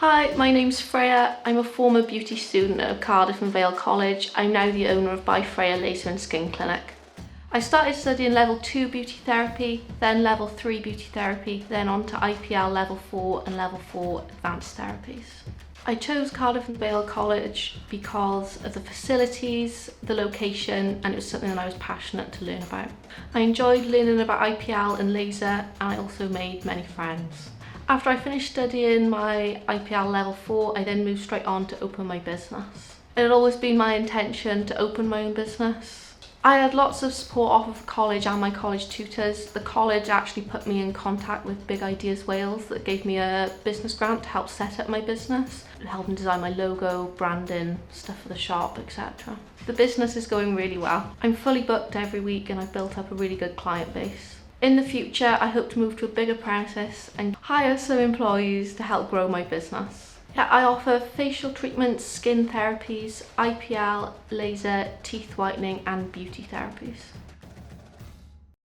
Hi, my name's Freya. I'm a former beauty student at Cardiff and Vale College. I'm now the owner of By Freya Laser and Skin Clinic. I started studying level 2 beauty therapy, then level 3 beauty therapy, then on to IPL level 4 and level 4 advanced therapies. I chose Cardiff and Vale College because of the facilities, the location, and it was something that I was passionate to learn about. I enjoyed learning about IPL and laser, and I also made many friends. After I finished studying my IPL level 4, I then moved straight on to open my business. It had always been my intention to open my own business. I had lots of support off of college and my college tutors. The college actually put me in contact with Big Ideas Wales that gave me a business grant to help set up my business, helping design my logo, branding, stuff for the shop, etc. The business is going really well. I'm fully booked every week and I've built up a really good client base. In the future, I hope to move to a bigger premises and hire some employees to help grow my business. I offer facial treatments, skin therapies, IPL, laser, teeth whitening and beauty therapies.